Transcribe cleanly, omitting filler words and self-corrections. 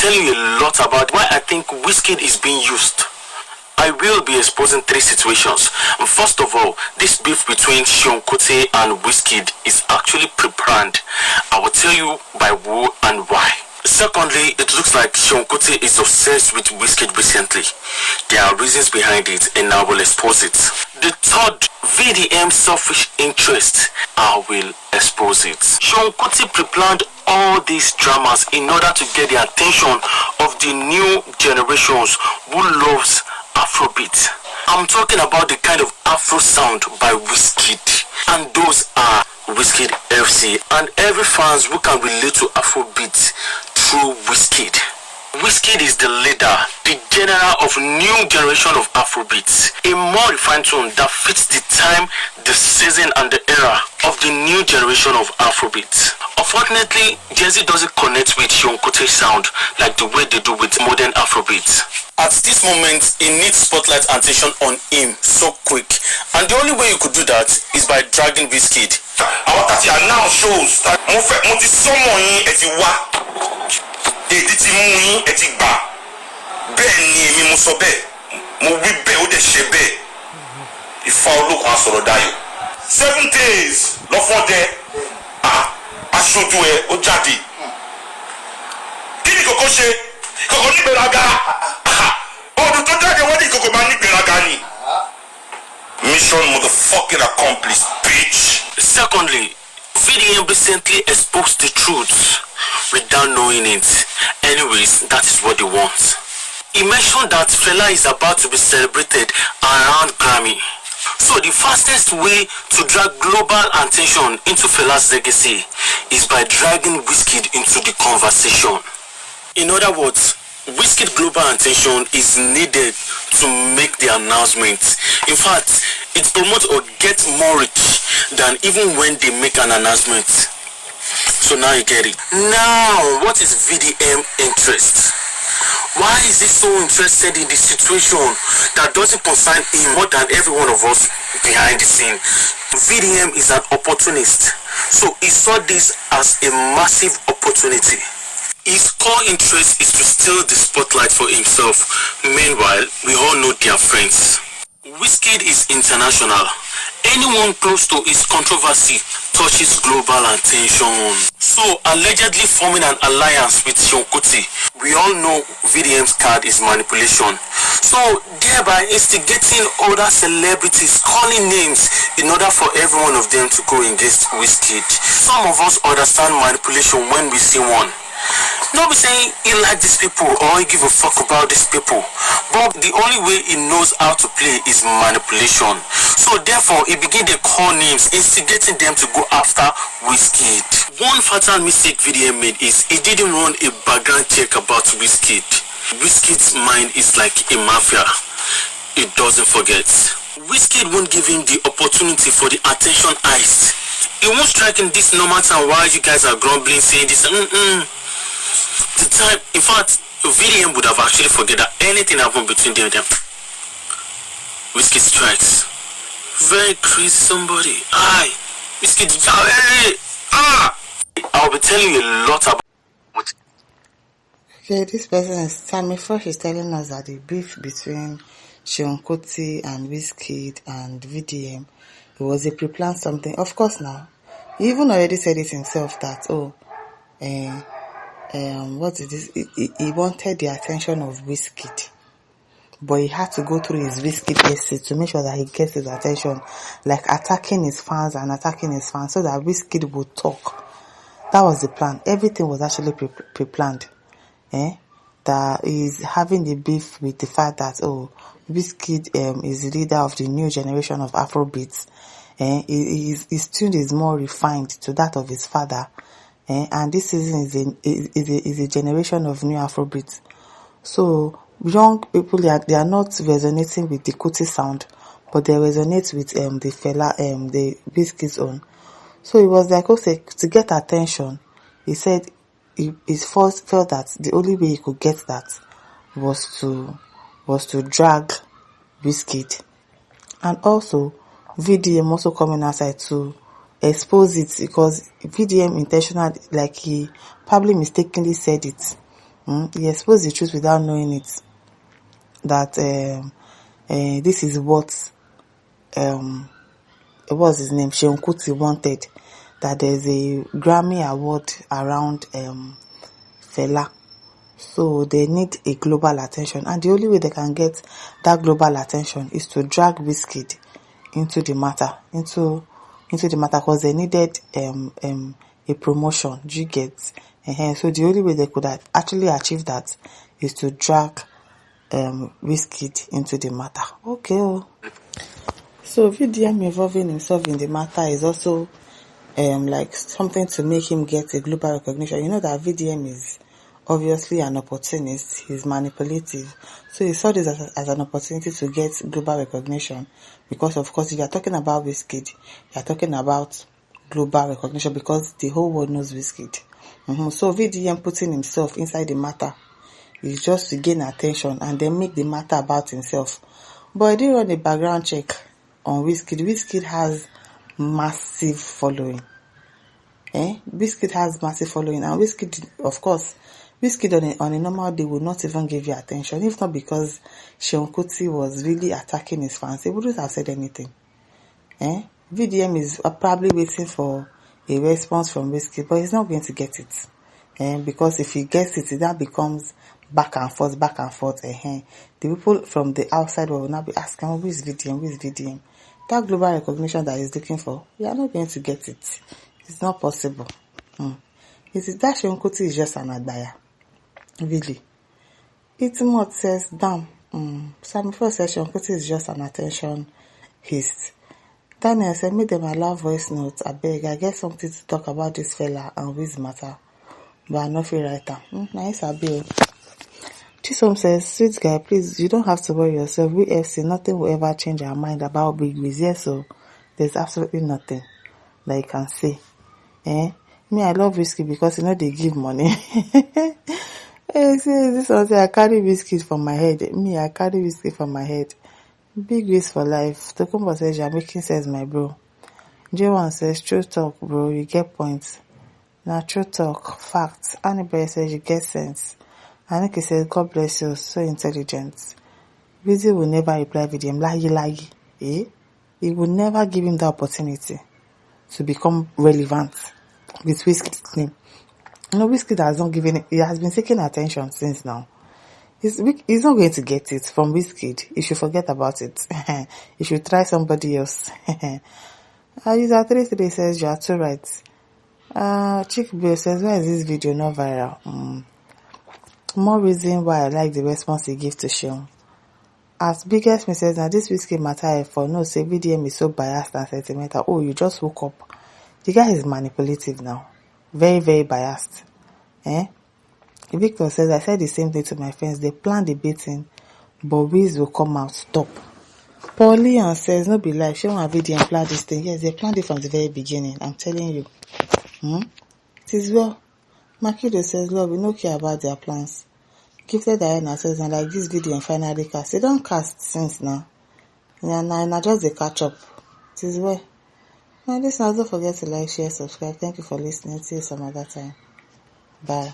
telling you a lot about why I think Wizkid is being used. I will be exposing 3 situations. First of all, this beef between Seun Kuti and Wizkid is actually pre-planned. I will tell you by who and why. Secondly, it looks like Seun Kuti is obsessed with Wizkid recently. There are reasons behind it and I will expose it. The third, VDM selfish interest. I will expose it. Seun Kuti pre-planned all these dramas in order to get the attention of the new generations who loves Afrobeat. I'm talking about the kind of Afro sound by Wizkid, and those are Wizkid FC and every fans who can relate to Afrobeat through Wizkid. Wizkid is the leader, the general of new generation of Afrobeat, a more refined tone that fits the time, the season and the era of the new generation of Afrobeat. Unfortunately, Jay-Z doesn't connect with Seun Kuti's sound like the way they do with modern Afrobeat. At this moment, he needs spotlight attention on him so quick, and the only way you could do that is by dragging Wizkid. Àwọn tàti now shows that mo ti sọmọ yín ẹ ti wá èdè ti mú yín ẹ ti gbà bẹ́ẹ̀ ni èmi mo sọ bẹ́ẹ̀ mo wí bẹ́ẹ̀ ó dẹ̀ ṣe bẹ́ẹ̀ Ifá olókun asọ̀rọ̀ dayọ̀ 7 days lọ́fọ́ dẹ aṣojú ẹ ó jáde kí ni kòkó ṣe kòkó nígbèraga ọdún tó jáde wọ́n ní kòkó máa nígbèraga ni mission motherfucking accomplished, bitch. Secondly, VDM recently exposed the truth without knowing it. Anyways, that is what they want. He mentioned that Fela is about to be celebrated around Grammy. So the fastest way to drag global attention into Fela's legacy is by dragging Wizkid into the conversation. In other words, Wizkid global attention is needed to make the announcement. In fact, it promotes or gets more reach than even when they make an announcement. So now you get it. Now, what is VDM interest? Why is he so interested in the situation that doesn't concern him more than every one of us behind the scene? VDM is an opportunist, so he saw this as a massive opportunity. His core interest is to steal the spotlight for himself. Meanwhile, we all know they are friends. Wizkid is international. Anyone close to his controversy touches global attention. So, allegedly forming an alliance with Seun Kuti, we all know VDM's card is manipulation. So, thereby instigating other celebrities, calling names in order for every one of them to go against Wizkid. Some of us understand manipulation when we see one. Not be saying he like these people or he give a fuck about these people, but the only way he knows how to play is manipulation. So therefore he begin to call names, instigating them to go after Wizkid. One fatal mistake VDM made is he didn't run a background check about Wizkid. Wizkid's mind is like a mafia. It doesn't forget. Wizkid won't give him the opportunity for the attention heist. He won't strike in this normal time while you guys are grumbling, saying this. The time, in fact, VDM would have actually forget that anything happened between them and them. Wizkid strikes. Very crazy somebody. Aye. Wizkid. I'll be telling you a lot about. Okay, this person is Sammy Fresh is telling us that the beef between Seun Kuti and Wizkid and VDM, it was a pre-planned something. Of course now. He even already said it himself that what is this? He wanted the attention of Wizkid, but he had to go through his Wizkid essay to make sure that he gets his attention, like attacking his fans so that Wizkid would talk. That was the plan. Everything was actually pre-planned. That is having the beef with the fact that Wizkid is the leader of the new generation of Afrobeats. His tune is more refined to that of his father. And this season is a generation of new Afrobeats. So young people, they are not resonating with the Kuti sound, but they resonate with the Fela, the Wizkid's own. So it was like, okay, to get attention, he said he first felt that the only way he could get that was to drag Wizkid, and also VDM also coming outside to expose it, because VDM intentionally, like he probably mistakenly said it, He exposed the truth without knowing it. That this is what what's his name, Seun Kuti wanted. That there's a Grammy award around Fela. So they need a global attention, and the only way they can get that global attention is to drag Wizkid into the matter, because they needed a promotion. Do you get? So the only way they could actually achieve that is to drag Wizkid into the matter. Okay. So VDM involving himself in the matter is also like something to make him get a global recognition. You know that VDM is obviously an opportunist. He's manipulative. So he saw this as an opportunity to get global recognition, because of course if you are talking about Wizkid, you are talking about global recognition because the whole world knows Wizkid. So VDM putting himself inside the matter is just to gain attention and then make the matter about himself. But I did run a background check on Wizkid. Wizkid has massive following. Wizkid has massive following, and Wizkid, of course, Wizkid on a normal day would not even give you attention, if not because Seun Kuti was really attacking his fans. He wouldn't have said anything. VDM is probably waiting for a response from Wizkid, but he's not going to get it. Because if he gets it, that becomes back and forth. The people from the outside will now be asking, who is VDM? That global recognition that he's looking for, you are not going to get it. It's not possible. It is that Seun Kuti is just an adaya. Really. Itimot says, damn. Sammy First says Seun Kuti is just an attention heist. Daniel said, make them allow voice notes. I beg, I get something to talk about this fella and Wiz matter. But I'm not free writer. Nice, I be. Chisom says, sweet guy, please, you don't have to worry yourself. We FC, nothing will ever change our mind about Big Wiz. Yes, so there's absolutely nothing that you can say. Me, I love Wizkid because they give money. This one say I carry Wizkid from my head. Me, I carry Wizkid from my head. Big Wiz for life. Tokumbo says you're making sense, my bro. J1 says true talk, bro. You get points. Now true talk, facts. Anybody says you get sense. Aniki says God bless you, so intelligent. Wizzy will never reply with him. Lagi. He will never give him the opportunity to become relevant with Wizkid's name. Wizkid has not given it. He has been seeking attention since now. He's not going to get it from Wizkid. He should forget about it. He should try somebody else. User 33 says you are too right. Chick Bill says, why is this video not viral? More reason why I like the response he gives to Seun. As biggest me says, now this Wizkid matter for no say VDM is so biased and sentimental. Oh, you just woke up. The guy is manipulative now. Very, very biased. Victor says, I said the same thing to my friends. They plan the beating, but Wiz will come out. Stop. Paul Leon says, no be life. Seun and VDM planned this thing. Yes, they planned it from the very beginning. I'm telling you. It is well. Makido says, Lord, we don't care about their plans. Gifted Diana says, and like this video and finally cast. They don't cast since now. Now just they catch up. It is well. Now listeners, don't forget to like, share, subscribe. Thank you for listening. See you some other time. Bye.